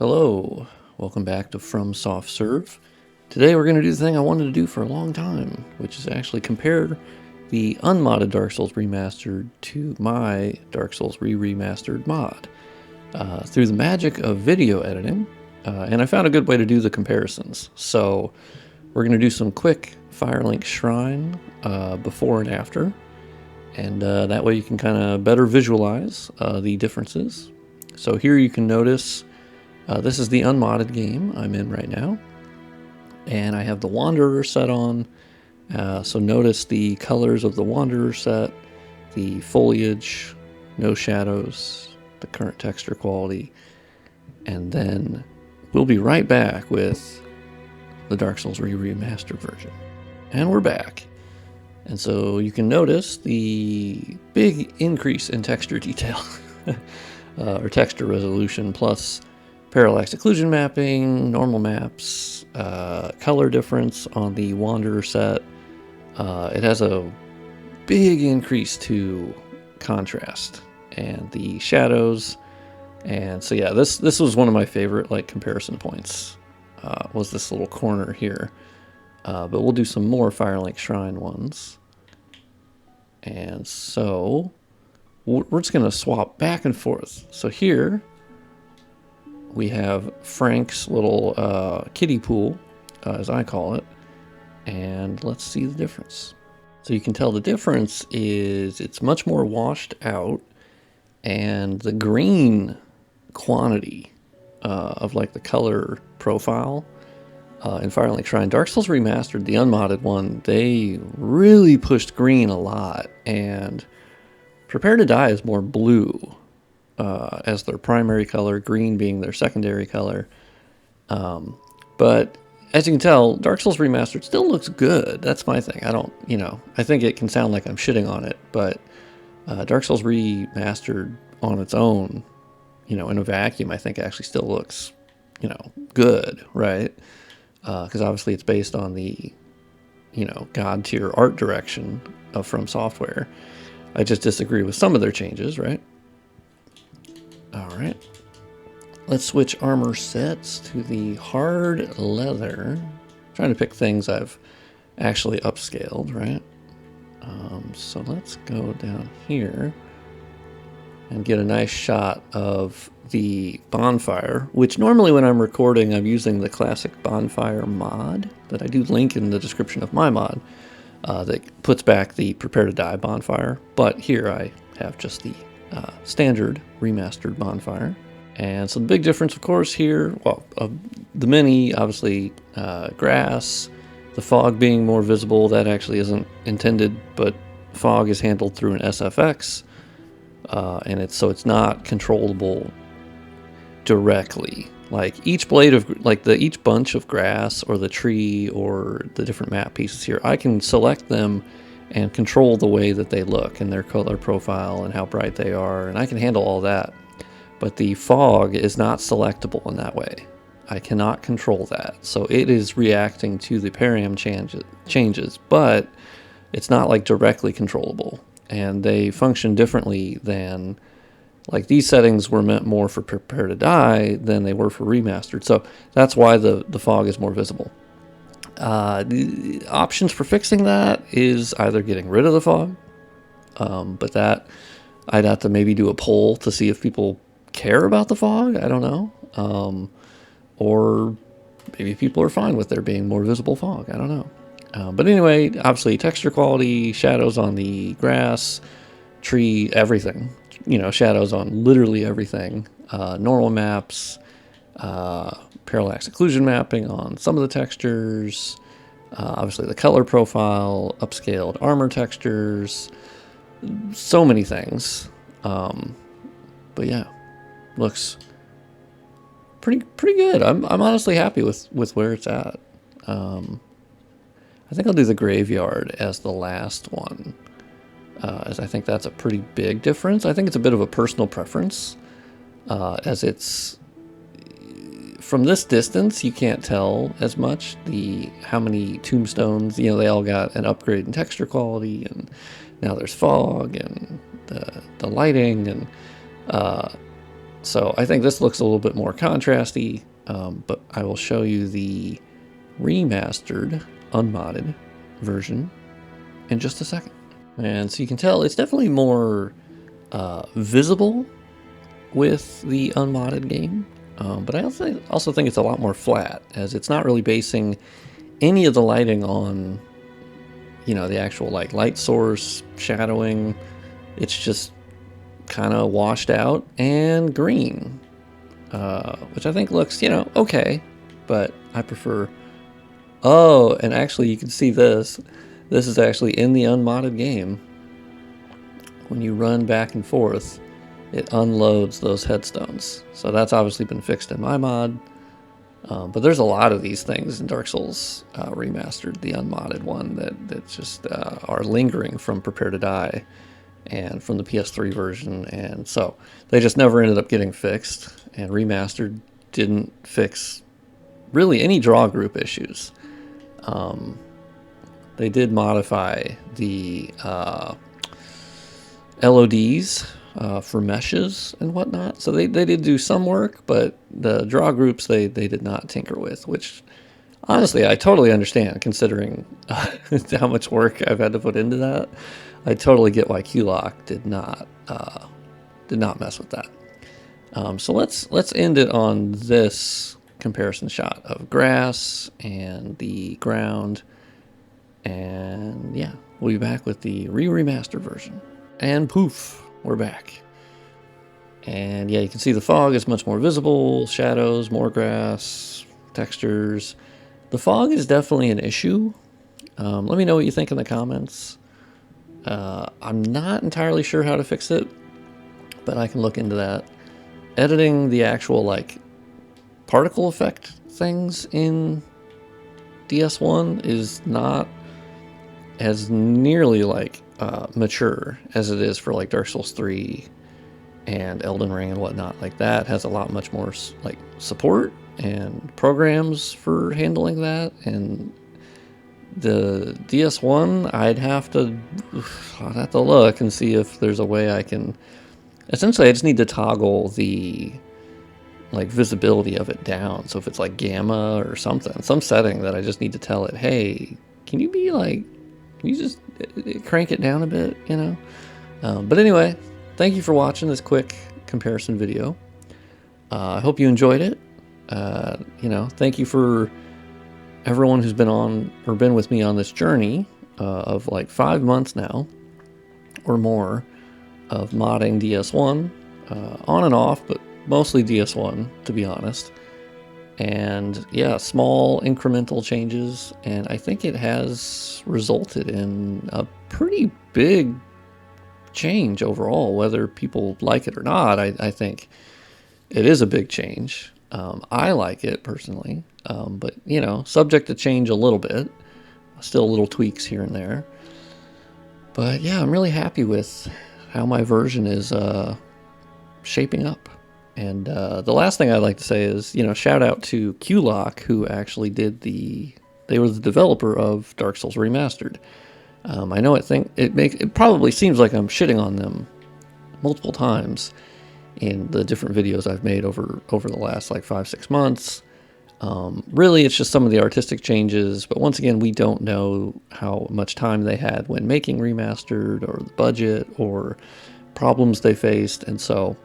Hello, welcome back to From Soft Serve. Today we're going to do the thing I wanted to do for a long time, which is actually compare the unmodded Dark Souls Remastered to my Dark Souls Re-Remastered mod through the magic of video editing, and I found a good way to do the comparisons. So we're going to do some quick Firelink shrine before and after, and that way you can kind of better visualize the differences. So here you can notice this is the unmodded game I'm in right now, and I have the Wanderer set on, so notice the colors of the Wanderer set, the foliage, no shadows, the current texture quality, and then we'll be right back with the Dark Souls Re-Remastered version. And we're back. And so you can notice the big increase in texture detail, or texture resolution, plus parallax occlusion mapping, normal maps, color difference on the Wanderer set. It has a big increase to contrast and the shadows. And so yeah, this was one of my favorite comparison points, was this little corner here. But we'll do some more Firelink Shrine ones. And so we're just going to swap back and forth. So here we have Frank's little kiddie pool, as I call it, and let's see the difference. So you can tell the difference is it's much more washed out, and the green quantity of the color profile in Firelink Shrine. Dark Souls Remastered, the unmodded one, they really pushed green a lot, and Prepare to Die is more blue as their primary color, green being their secondary color. But as you can tell, Dark Souls Remastered still looks good. That's my thing. I think it can sound like I'm shitting on it, but Dark Souls Remastered on its own, in a vacuum, I think actually still looks, good, right? Because obviously it's based on the, god tier art direction of From Software. I just disagree with some of their changes, right? All right, let's switch armor sets to the hard leather. I'm trying to pick things I've actually upscaled, right? So let's go down here and get a nice shot of the Bonfire, which normally when I'm recording, I'm using the classic Bonfire mod that I do link in the description of my mod that puts back the Prepare to Die Bonfire. But here I have just the standard remastered Bonfire. And so the big difference, of course, here, well, the mini, obviously, grass, the fog being more visible, that actually isn't intended, but fog is handled through an SFX, and it's not controllable directly. Like each blade of, each bunch of grass or the tree or the different map pieces here, I can select them and control the way that they look and their color profile and how bright they are, and I can handle all that. But the fog is not selectable in that way. I cannot control that. So it is reacting to the param changes, but it's not directly controllable. And they function differently than, these settings were meant more for Prepare to Die than they were for Remastered. So that's why the fog is more visible. The options for fixing that is either getting rid of the fog, but that I'd have to maybe do a poll to see if people care about the fog. I don't know. Or maybe people are fine with there being more visible fog. I don't know. But anyway, obviously texture quality, shadows on the grass, tree, everything. Shadows on literally everything. Normal maps, parallax occlusion mapping on some of the textures, obviously the color profile, upscaled armor textures, so many things. But yeah, looks pretty good. I'm honestly happy with where it's at. I think I'll do the graveyard as the last one, as I think that's a pretty big difference. I think it's a bit of a personal preference, as it's, from this distance, you can't tell as much how many tombstones, they all got an upgrade in texture quality, and now there's fog and the lighting, and So I think this looks a little bit more contrasty, but I will show you the remastered, unmodded version in just a second. And so you can tell it's definitely more visible with the unmodded game, but I also think it's a lot more flat, as it's not really basing any of the lighting on, you know, the actual like light source, shadowing. It's just kind of washed out and green, which I think looks, you know, okay, but I prefer. Oh, and actually you can see this. This is actually in the unmodded game. When you run back and forth, it unloads those headstones. So that's obviously been fixed in my mod. But there's a lot of these things in Dark Souls Remastered, the unmodded one, that just are lingering from Prepare to Die and from the PS3 version. And so they just never ended up getting fixed. And Remastered didn't fix really any draw group issues. They did modify the LODs for meshes and whatnot. So they did do some work, but the draw groups they did not tinker with, which honestly I totally understand, considering how much work I've had to put into that. I totally get why QLock did not mess with that. So let's end it on this comparison shot of grass and the ground. And yeah, we'll be back with the remastered version. And poof, we're back. And yeah, you can see the fog is much more visible, shadows, more grass, textures. The fog is definitely an issue. Let me know what you think in the comments. I'm not entirely sure how to fix it, but I can look into that. Editing the actual like particle effect things in DS1 is not as nearly like mature as it is for like Dark Souls 3 and Elden Ring and whatnot. Like that has a lot much more like support and programs for handling that. And the DS1, I'd have to look and see if there's a way I can. Essentially, I just need to toggle the like visibility of it down. So if it's like gamma or something, some setting that I just need to tell it, hey, can you be like, can you just crank it down a bit, you know? But anyway, thank you for watching this quick comparison video. I hope you enjoyed it. You know, thank you for everyone who's been on or been with me on this journey of like 5 months now or more of modding DS1 on and off, but mostly DS1, to be honest. And yeah, small incremental changes, and I think it has resulted in a pretty big change overall. Whether people like it or not, I think it is a big change. I like it personally, but you know, subject to change a little bit. Still little tweaks here and there. But yeah, I'm really happy with how my version is shaping up. And the last thing I'd like to say is, you know, shout out to QLock, who actually did they were the developer of Dark Souls Remastered. I know it probably seems like I'm shitting on them multiple times in the different videos I've made over the last like 5-6 months. Really, it's just some of the artistic changes, but once again, we don't know how much time they had when making Remastered, or the budget, or problems they faced, and so.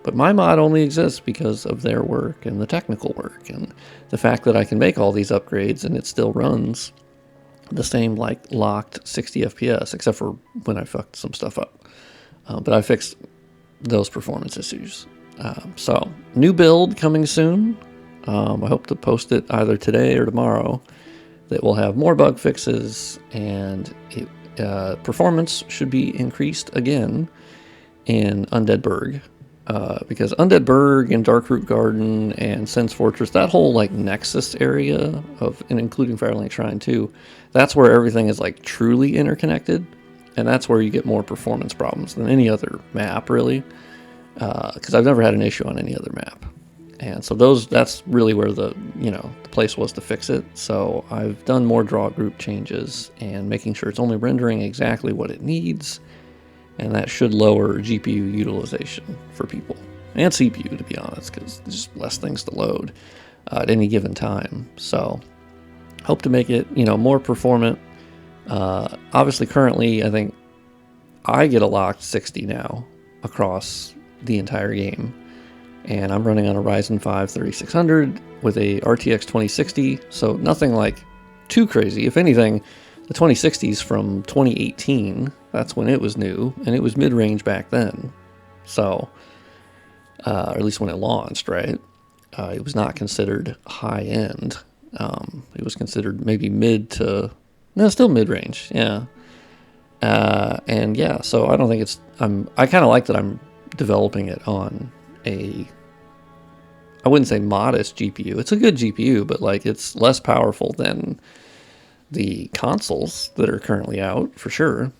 But my mod only exists because of their work and the technical work and the fact that I can make all these upgrades and it still runs the same like locked 60 FPS, except for when I fucked some stuff up. But I fixed those performance issues. So new build coming soon. I hope to post it either today or tomorrow. That will have more bug fixes, and performance should be increased again in Undead Burg. Because Undead Burg and Darkroot Garden and Sense Fortress, that whole like Nexus area and including Firelink Shrine too, that's where everything is like truly interconnected, and that's where you get more performance problems than any other map really. Because I've never had an issue on any other map, and so that's really where the place was to fix it. So I've done more draw group changes and making sure it's only rendering exactly what it needs. And that should lower GPU utilization for people. and CPU, to be honest, because there's just less things to load at any given time. So hope to make it, more performant. Obviously, currently, I think I get a locked 60 now across the entire game, and I'm running on a Ryzen 5 3600 with a RTX 2060, so nothing like too crazy. If anything, the 2060s from 2018, that's when it was new, and it was mid-range back then. So, or at least when it launched, right? It was not considered high-end. It was considered maybe still mid-range, yeah. And yeah, so I don't think I kind of like that I'm developing it on I wouldn't say modest GPU. It's a good GPU, but like it's less powerful than the consoles that are currently out, for sure.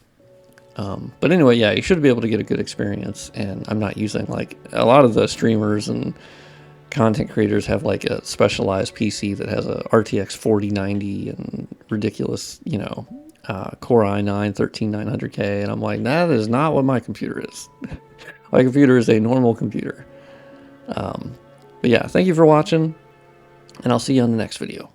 But anyway, yeah, you should be able to get a good experience, and I'm not using, like, a lot of the streamers and content creators have like a specialized PC that has a RTX 4090 and ridiculous, Core i9 13900K, and I'm like, that is not what my computer is. My computer is a normal computer. But yeah, thank you for watching, and I'll see you on the next video.